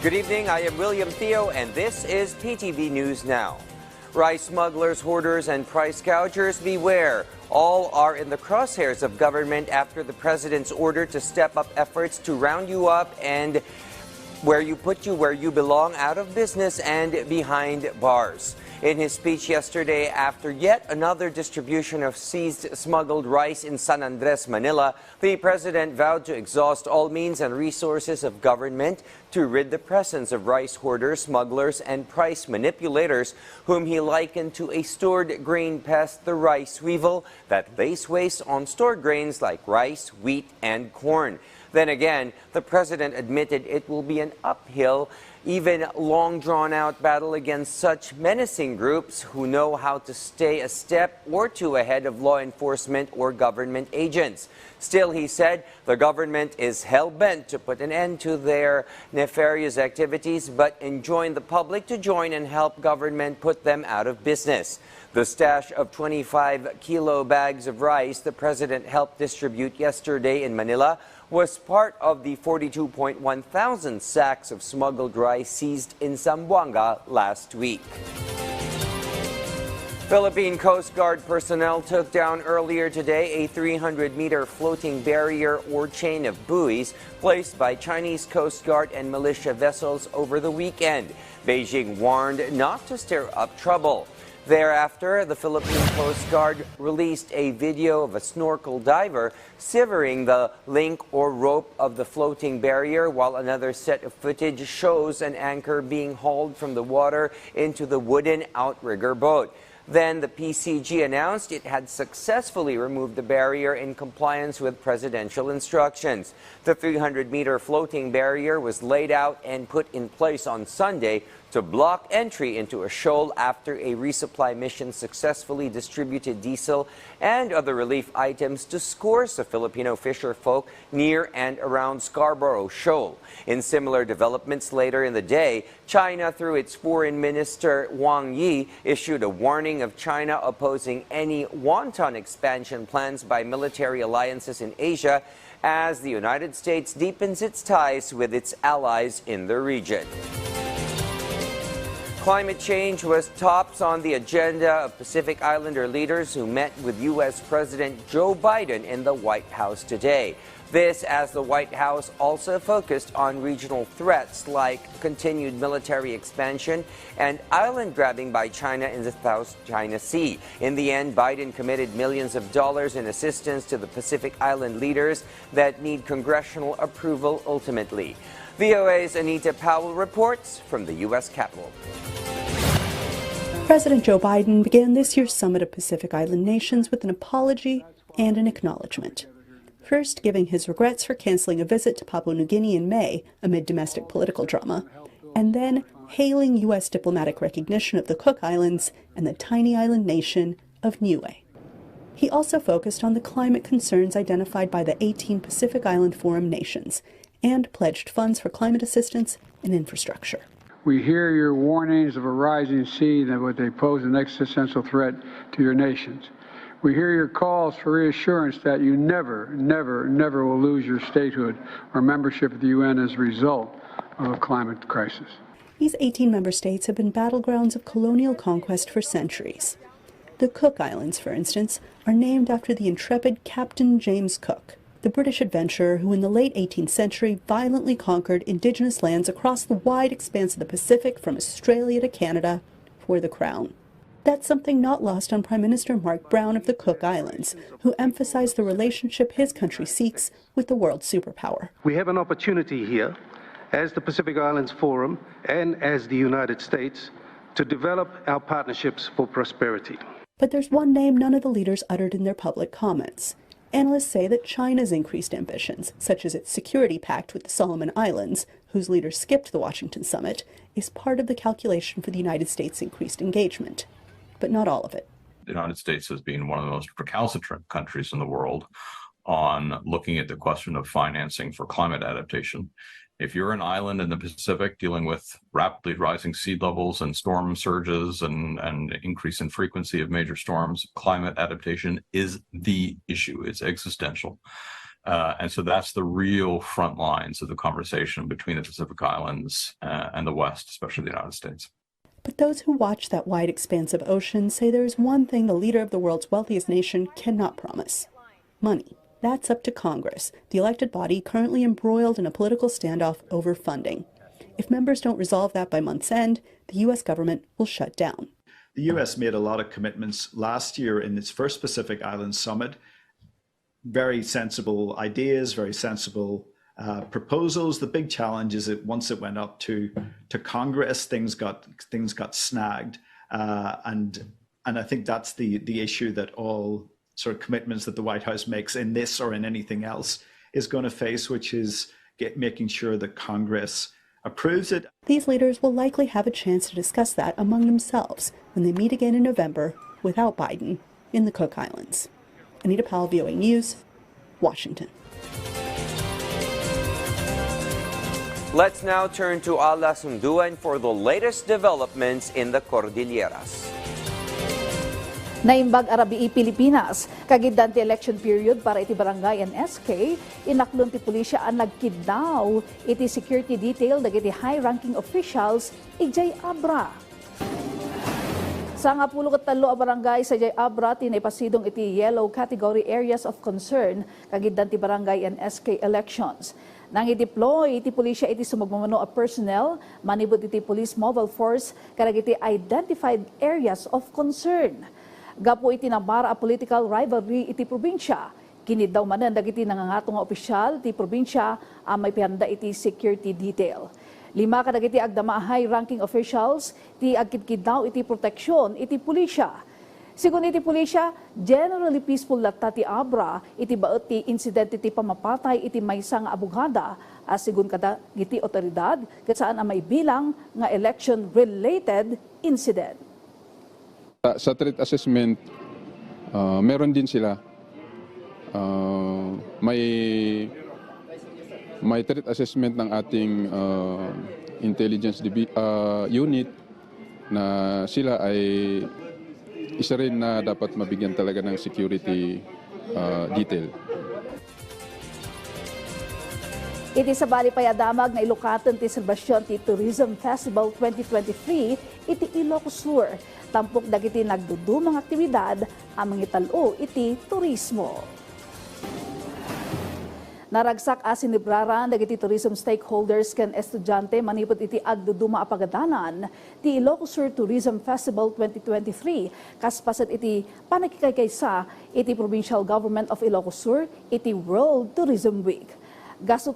Good evening, I am William Theo, and this is PTV News Now. Rice smugglers, hoarders, and price gougers, beware. All are in the crosshairs of government after the president's order to step up efforts to round you up and where you belong, out of business and behind bars. In his speech yesterday after yet another distribution of seized smuggled rice in San Andres, Manila, the president vowed to exhaust all means and resources of government to rid the presence of rice hoarders, smugglers, and price manipulators, whom he likened to a stored grain pest, the rice weevil, that lays waste on stored grains like rice, wheat, and corn. Then again, the president admitted it will be an uphill, even long drawn-out battle against such menacing groups who know how to stay a step or two ahead of law enforcement or government agents. Still, he said, the government is hell-bent to put an end to their nefarious activities, but enjoin the public to join and help government put them out of business. The stash of 25-kilo bags of rice the president helped distribute yesterday in Manila was part of the 42.1 thousand sacks of smuggled rice seized in Zamboanga last week. Philippine Coast Guard personnel took down earlier today a 300-meter floating barrier or chain of buoys placed by Chinese Coast Guard and militia vessels over the weekend. Beijing warned not to stir up trouble. Thereafter, the Philippine Coast Guard released a video of a snorkel diver severing the link or rope of the floating barrier, while another set of footage shows an anchor being hauled from the water into the wooden outrigger boat. Then the PCG announced it had successfully removed the barrier in compliance with presidential instructions. The 300-meter floating barrier was laid out and put in place on Sunday to block entry into a shoal after a resupply mission successfully distributed diesel and other relief items to scores of Filipino fisher folk near and around Scarborough Shoal. In similar developments later in the day, China, through its Foreign Minister Wang Yi, issued a warning of China opposing any wanton expansion plans by military alliances in Asia as the United States deepens its ties with its allies in the region. Climate change was tops on the agenda of Pacific Islander leaders who met with U.S. President Joe Biden in the White House today. This as the White House also focused on regional threats like continued military expansion and island grabbing by China in the South China Sea. In the end, Biden committed millions of dollars in assistance to the Pacific Island leaders that need congressional approval ultimately. VOA's Anita Powell reports from the U.S. Capitol. President Joe Biden began this year's summit of Pacific Island nations with an apology and an acknowledgement. First, giving his regrets for canceling a visit to Papua New Guinea in May amid domestic political drama, and then hailing U.S. diplomatic recognition of the Cook Islands and the tiny island nation of Niue. He also focused on the climate concerns identified by the 18 Pacific Island Forum nations and pledged funds for climate assistance and infrastructure. We hear your warnings of a rising sea that would they pose an existential threat to your nations. We hear your calls for reassurance that you never will lose your statehood or membership of the UN as a result of a climate crisis. These 18 member states have been battlegrounds of colonial conquest for centuries. The Cook Islands, for instance, are named after the intrepid Captain James Cook, the British adventurer who in the late 18th century violently conquered indigenous lands across the wide expanse of the Pacific from Australia to Canada for the crown. That's something not lost on Prime Minister Mark Brown of the Cook Islands, who emphasized the relationship his country seeks with the world superpower. We have an opportunity here, as the Pacific Islands Forum and as the United States, to develop our partnerships for prosperity. But there's one name none of the leaders uttered in their public comments. Analysts say that China's increased ambitions, such as its security pact with the Solomon Islands, whose leaders skipped the Washington summit, is part of the calculation for the United States' increased engagement. But not all of it. The United States has been one of the most recalcitrant countries in the world on looking at the question of financing for climate adaptation. If you're an island in the Pacific dealing with rapidly rising sea levels and storm surges and increase in frequency of major storms, climate adaptation is the issue. It's existential. And so that's the real front lines of the conversation between the Pacific Islands and the West, especially the United States. But those who watch that wide expanse of ocean say there is one thing the leader of the world's wealthiest nation cannot promise: money. That's up to Congress, the elected body currently embroiled in a political standoff over funding. If members don't resolve that by month's end, the U.S. government will shut down. The U.S. made a lot of commitments last year in its first Pacific Islands Summit. Very sensible ideas, very sensible proposals. The big challenge is that once it went up to Congress, things got snagged, and I think that's the issue that all sort of commitments that the White House makes in this or in anything else is going to face, which is making sure that Congress approves it. These leaders will likely have a chance to discuss that among themselves when they meet again in November without Biden in the Cook Islands. Anita Powell, VOA News, Washington. Let's now turn to Alasunduan for the latest developments in the Cordilleras. Naimbag Arabii Pilipinas, kagiddan ti election period para iti barangay and SK, inaklon ti pulisya ang nagkidnaw iti security detail dagiti high-ranking officials ijay Abra. Sa nga 13 a barangay sa Jay Abra, tinaipasidong iti yellow category areas of concern kagiddan ti barangay and SK elections. Nang i-deploy iti pulisya iti sumagmamano a personnel, manibot iti police mobile force karag iti identified areas of concern. Gapo iti nabara a political rivalry iti probinsya. Kinid daw manan dagiti nangangato nga opisyal ti probinsya may pihanda iti security detail. 5 kadagiti agdama high-ranking officials ti agkidkid daw iti proteksyon iti pulisya. Sigun iti pulisya, generally peaceful latta ti Abra iti baet ti incident iti pamapatay iti maysa nga abogada sigun kadagiti otoridad ket saan may bilang nga election-related incident. Sa threat assessment, meron din sila. May threat assessment ng ating intelligence unit na sila ay isa rin na dapat mabigyan talaga ng security detail. Iti sa bali payadamag na ilukatan ti Celebration ti Tourism Festival 2023 iti Ilocos Sur. Tampok dagiti nagdudumang aktibidad ang mangitalo iti turismo. Naragsak sinibraran dagiti tourism stakeholders ken estudyante manipot iti agduduma a pagadanan ti Ilocos Sur Tourism Festival 2023 kaspaset iti panakikaykaysa iti Provincial Government of Ilocos Sur iti World Tourism Week. Gasot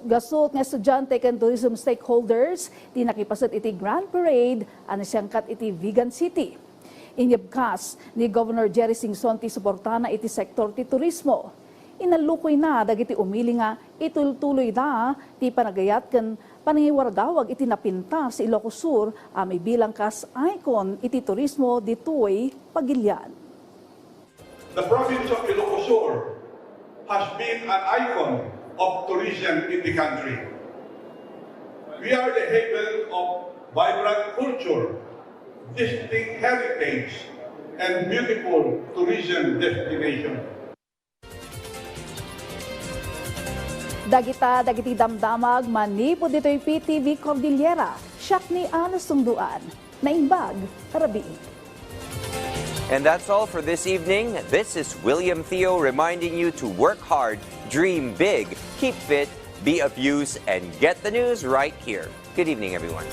nga estudyante ken tourism stakeholders ti nakipaset iti Grand Parade siyangkat iti Vigan City. Inyabkas ni Governor Jerry Singson ti suportana iti sektor ti turismo. Inalukoy na dagiti umili nga itultuloy da ti panagayat ken panangiwargawag iti napinta sa Ilocos Sur may bilang kas icon iti turismo ditoy Pagilian. The province of Ilocos Sur has been an icon of tourism in the country. We are the haven of vibrant culture, distinct heritage, and beautiful tourism destination. Dagiti damdamag manipod dito'y PTV Cordillera, siyak ni Alasunduan, Naimbag Arabii. And that's all for this evening. This is William Theo reminding you to work hard, dream big, keep fit, be of use, and get the news right here. Good evening, everyone.